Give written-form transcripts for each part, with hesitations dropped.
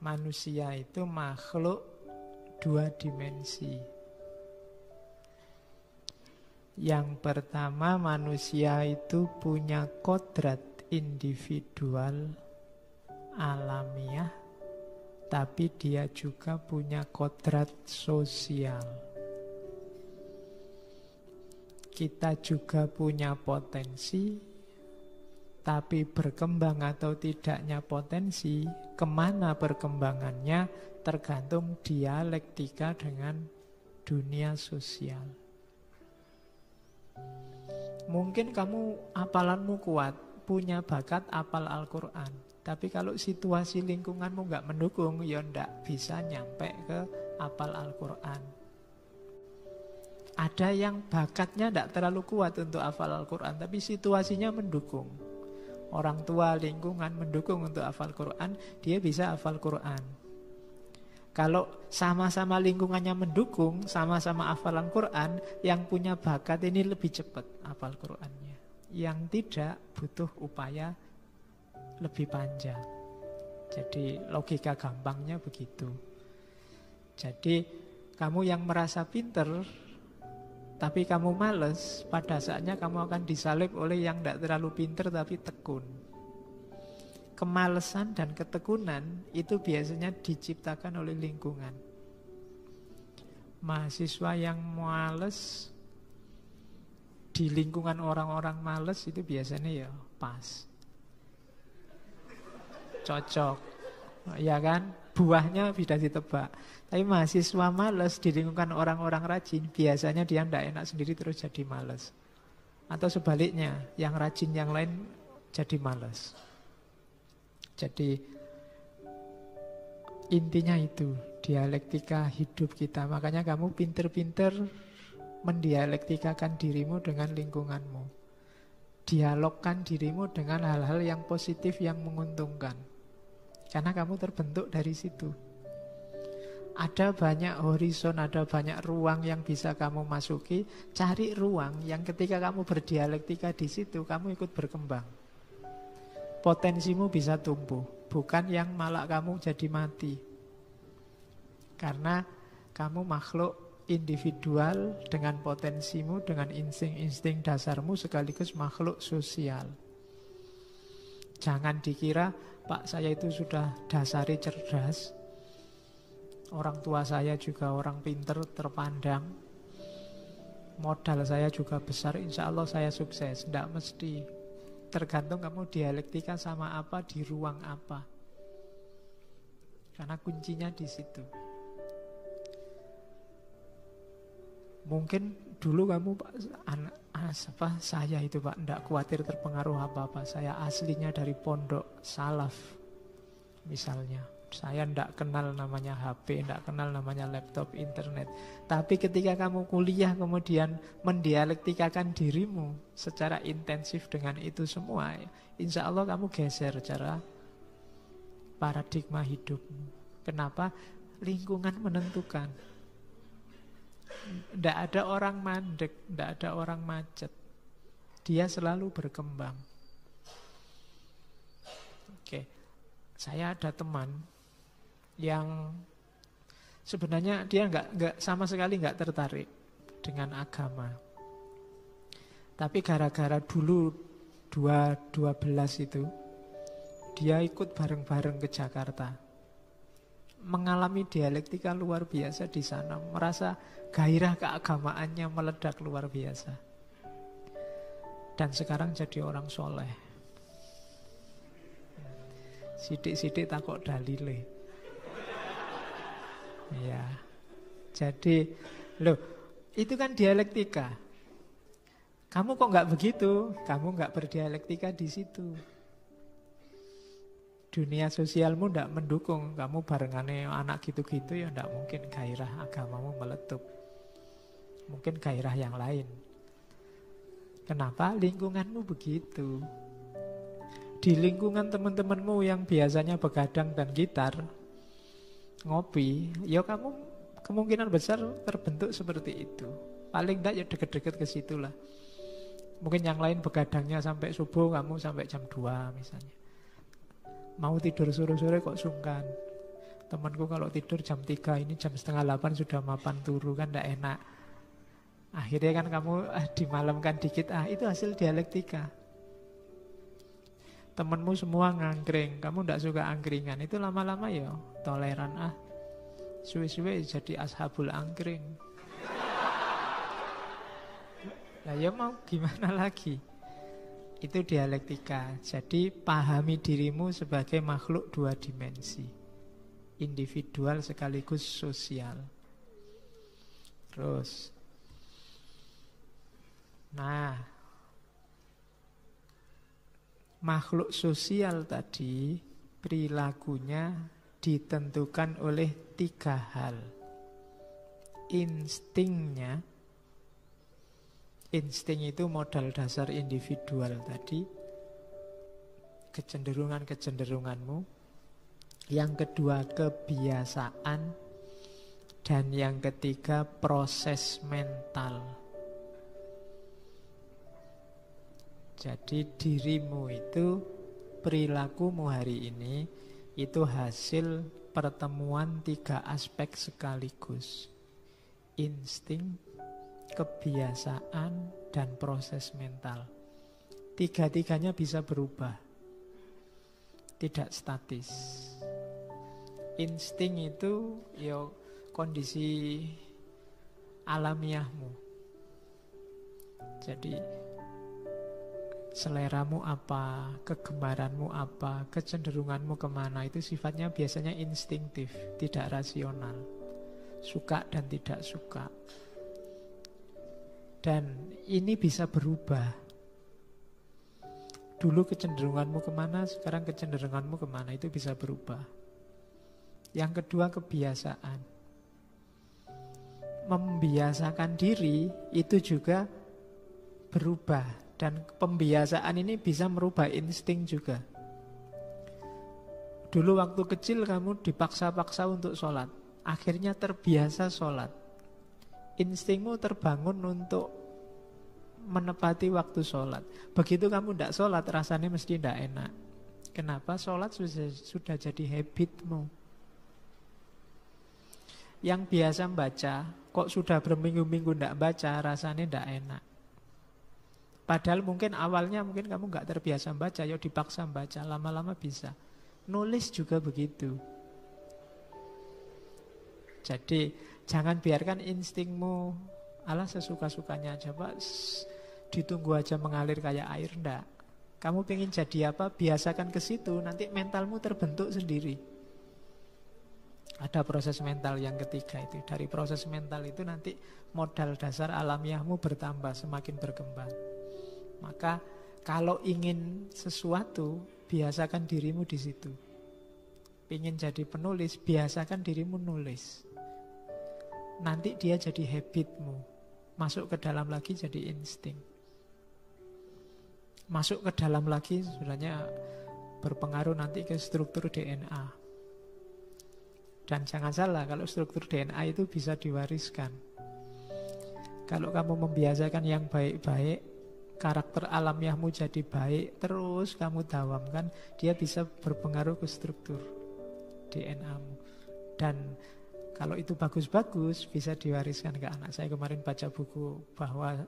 Manusia itu makhluk dua dimensi. Yang pertama, manusia itu punya kodrat individual alamiah, tapi dia juga punya kodrat sosial. Kita juga punya potensi, tapi berkembang atau tidaknya potensi, kemana perkembangannya, tergantung dialektika dengan dunia sosial. Mungkin kamu hafalanmu kuat, punya bakat hafal Al-Quran, tapi kalau situasi lingkunganmu nggak mendukung, ya ndak bisa nyampe ke hafal Al-Quran. Ada yang bakatnya ndak terlalu kuat untuk hafal Al-Quran, tapi situasinya mendukung. Orang tua, lingkungan mendukung untuk hafal Quran, dia bisa hafal Quran. Kalau sama-sama lingkungannya mendukung, sama-sama hafalan Quran, yang punya bakat ini lebih cepat hafal Qurannya. Yang tidak butuh upaya lebih panjang. Jadi logika gampangnya begitu. Jadi kamu yang merasa pinter, tapi kamu males, pada saatnya kamu akan disalib oleh yang tidak terlalu pinter tapi tekun. Kemalesan dan ketekunan itu biasanya diciptakan oleh lingkungan. Mahasiswa yang males di lingkungan orang-orang males itu biasanya ya pas, cocok, ya kan? Buahnya bisa ditebak. Tapi mahasiswa males di lingkungan orang-orang rajin, biasanya dia tidak enak sendiri terus jadi males. Atau sebaliknya, yang rajin yang lain jadi males. Jadi intinya itu dialektika hidup kita. Makanya kamu pinter-pinter mendialektikakan dirimu dengan lingkunganmu. Dialogkan dirimu dengan hal-hal yang positif, yang menguntungkan. Karena kamu terbentuk dari situ. Ada banyak horizon, ada banyak ruang yang bisa kamu masuki. Cari ruang yang ketika kamu berdialektika di situ, kamu ikut berkembang. Potensimu bisa tumbuh, bukan yang malah kamu jadi mati. Karena kamu makhluk individual dengan potensimu, dengan insting-insting dasarmu, sekaligus makhluk sosial. Jangan dikira, Pak, saya itu sudah dasari cerdas, orang tua saya juga orang pinter, terpandang, modal saya juga besar, insya Allah saya sukses. Tidak mesti. Tergantung kamu dialektika sama apa, di ruang apa. Karena kuncinya di situ. Mungkin dulu kamu saya itu Pak, tidak khawatir terpengaruh apa-apa. Saya aslinya dari pondok salaf misalnya. Saya tidak kenal namanya HP, tidak kenal namanya laptop, internet. Tapi ketika kamu kuliah kemudian mendialektikakan dirimu secara intensif dengan itu semua, insya Allah kamu geser cara paradigma hidupmu. Kenapa? Lingkungan menentukan. Tidak ada orang mandek, tidak ada orang macet. Dia selalu berkembang. Oke, saya ada teman yang sebenarnya dia nggak sama sekali nggak tertarik dengan agama. Tapi gara-gara dulu 2012 itu dia ikut bareng-bareng ke Jakarta, mengalami dialektika luar biasa di sana, merasa gairah keagamaannya meledak luar biasa. Dan sekarang jadi orang soleh. Sidik-sidik takut dalile. Ya, jadi loh, itu kan dialektika. Kamu kok nggak begitu? Kamu nggak berdialektika di situ. Dunia sosialmu nggak mendukung. Kamu barengannya anak gitu-gitu, ya nggak mungkin gairah agamamu meletup. Mungkin gairah yang lain. Kenapa? Lingkunganmu begitu. Di lingkungan teman-temanmu yang biasanya begadang dan gitar, ngopi, ya kamu kemungkinan besar terbentuk seperti itu. Paling tidak ya deket-deket ke situ lah. Mungkin yang lain begadangnya sampai subuh, kamu sampai jam 2 misalnya. Mau tidur sore-sore kok sungkan. Temanku kalau tidur jam 3 ini jam setengah 8 sudah mapan turu, kan tidak enak. Akhirnya kan kamu dimalamkan dikit, itu hasil dialektika. Temenmu semua ngangkring, kamu tidak suka angkringan, itu lama-lama ya toleran. Suwe-suwe jadi ashabul angkring. Nah ya mau gimana lagi. Itu dialektika. Jadi pahami dirimu sebagai makhluk dua dimensi, individual sekaligus sosial. Terus makhluk sosial tadi perilakunya ditentukan oleh 3 hal. Instingnya, insting itu modal dasar individual tadi, kecenderunganmu. Yang kedua kebiasaan, dan yang ketiga proses mental. Jadi dirimu itu, perilakumu hari ini itu hasil pertemuan 3 aspek sekaligus. Insting, kebiasaan, dan proses mental. 3-tiganya bisa berubah, tidak statis. Insting itu ya kondisi alamiahmu. Jadi seleramu apa, kegemaranmu apa, kecenderunganmu kemana, itu sifatnya biasanya instingtif, tidak rasional. Suka dan tidak suka. Dan ini bisa berubah. Dulu kecenderunganmu kemana, sekarang kecenderunganmu kemana, itu bisa berubah. Yang kedua kebiasaan. Membiasakan diri itu juga berubah. Dan pembiasaan ini bisa merubah insting juga. Dulu waktu kecil kamu dipaksa-paksa untuk sholat, akhirnya terbiasa sholat. Instingmu terbangun untuk menepati waktu sholat. Begitu kamu tidak sholat, rasanya mesti tidak enak. Kenapa? Sholat sudah jadi habitmu. Yang biasa baca, kok sudah berminggu-minggu tidak baca, rasanya tidak enak. Padahal mungkin awalnya kamu nggak terbiasa baca, ya dipaksa baca, lama-lama bisa. Nulis juga begitu. Jadi jangan biarkan instingmu alah sesuka-sukanya aja Pak, ditunggu aja mengalir kayak air, ndak. Kamu pengen jadi apa, biasakan ke situ, nanti mentalmu terbentuk sendiri. Ada proses mental yang ketiga itu. Dari proses mental itu nanti modal dasar alamiahmu bertambah, semakin berkembang. Maka kalau ingin sesuatu, biasakan dirimu di situ. Ingin jadi penulis, biasakan dirimu nulis. Nanti dia jadi habitmu. Masuk ke dalam lagi jadi insting. Masuk ke dalam lagi sebenarnya berpengaruh nanti ke struktur DNA. Dan jangan salah, kalau struktur DNA itu bisa diwariskan. Kalau kamu membiasakan yang baik-baik, karakter alamiahmu jadi baik, terus kamu dawamkan, dia bisa berpengaruh ke struktur DNA-mu. Dan kalau itu bagus-bagus, bisa diwariskan ke anak. Saya kemarin baca buku bahwa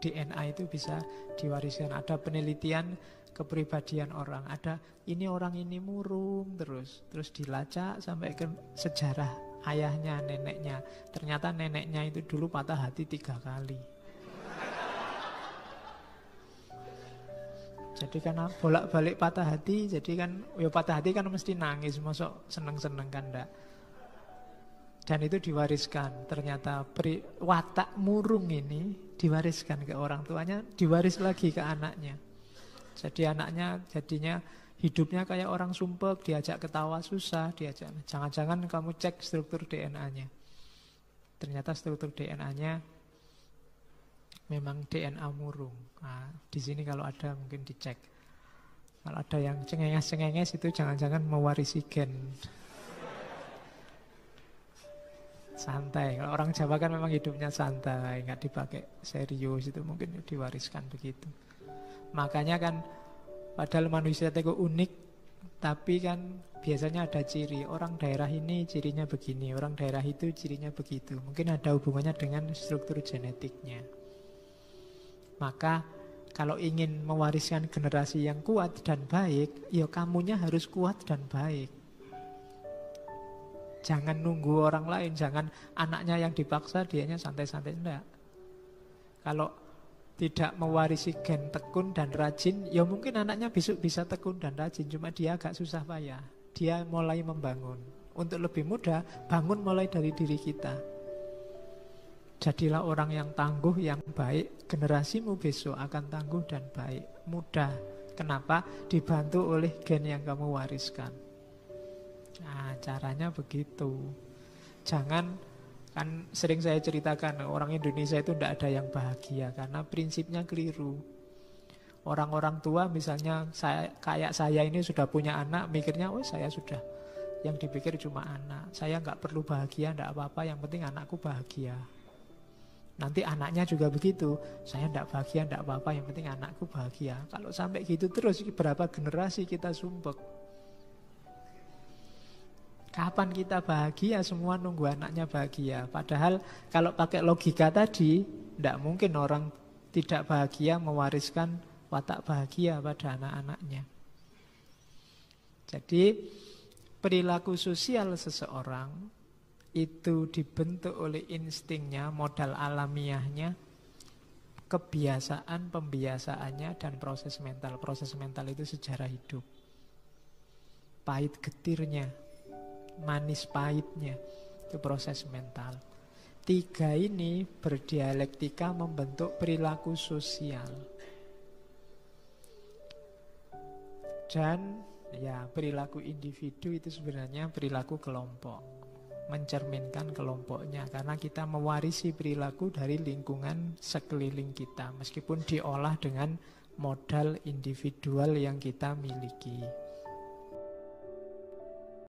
DNA itu bisa diwariskan. Ada penelitian kepribadian orang. Ada orang ini murung terus dilacak sampai ke sejarah ayahnya, neneknya. Ternyata neneknya itu dulu patah hati 3 kali. Jadi karena bolak-balik patah hati, jadi kan patah hati kan mesti nangis, masuk seneng-seneng kan enggak. Dan itu diwariskan. Ternyata watak murung ini diwariskan ke orang tuanya, diwaris lagi ke anaknya. Jadi anaknya jadinya hidupnya kayak orang sumpek, diajak ketawa susah, jangan-jangan kamu cek struktur DNA-nya. Ternyata struktur DNA-nya memang DNA murung. Nah, di sini kalau ada mungkin dicek. Kalau ada yang cengenges-cengenges itu jangan-jangan mewarisi gen. Santai. Kalau orang Jawa kan memang hidupnya santai, nggak dipakai serius, itu mungkin diwariskan begitu. Makanya kan padahal manusia itu unik, Tapi kan biasanya ada ciri, orang daerah ini cirinya begini, orang daerah itu cirinya begitu. Mungkin ada hubungannya dengan struktur genetiknya. Maka kalau ingin mewariskan generasi yang kuat dan baik, ya kamunya harus kuat dan baik. Jangan nunggu orang lain, jangan anaknya yang dipaksa, dianya santai-santai, enggak. Kalau tidak mewarisi gen tekun dan rajin, ya mungkin anaknya besok bisa tekun dan rajin, cuma dia agak susah payah. Dia mulai membangun. Untuk lebih mudah, bangun mulai dari diri kita. Jadilah orang yang tangguh, yang baik. Generasimu besok akan tangguh dan baik. Mudah. Kenapa? Dibantu oleh gen yang kamu wariskan. Nah, caranya begitu. Jangan, kan sering saya ceritakan, orang Indonesia itu tidak ada yang bahagia karena prinsipnya keliru. Orang-orang tua misalnya kayak saya ini sudah punya anak, mikirnya, oh saya sudah, yang dipikir cuma anak. Saya nggak perlu bahagia, tidak apa-apa, yang penting anakku bahagia. Nanti anaknya juga begitu, saya tidak bahagia, tidak apa-apa, yang penting anakku bahagia. Kalau sampai gitu terus, berapa generasi kita sumpek. Kapan kita bahagia? Semua nunggu anaknya bahagia. Padahal kalau pakai logika tadi, tidak mungkin orang tidak bahagia mewariskan watak bahagia pada anak-anaknya. Jadi perilaku sosial seseorang itu dibentuk oleh instingnya, modal alamiahnya, kebiasaan, pembiasaannya, dan proses mental. Proses mental itu sejarah hidup. Pahit getirnya, manis pahitnya, itu proses mental. Tiga ini berdialektika membentuk perilaku sosial. Dan ya, perilaku individu itu sebenarnya perilaku kelompok, mencerminkan kelompoknya, karena kita mewarisi perilaku dari lingkungan sekeliling kita, meskipun diolah dengan modal individual yang kita miliki.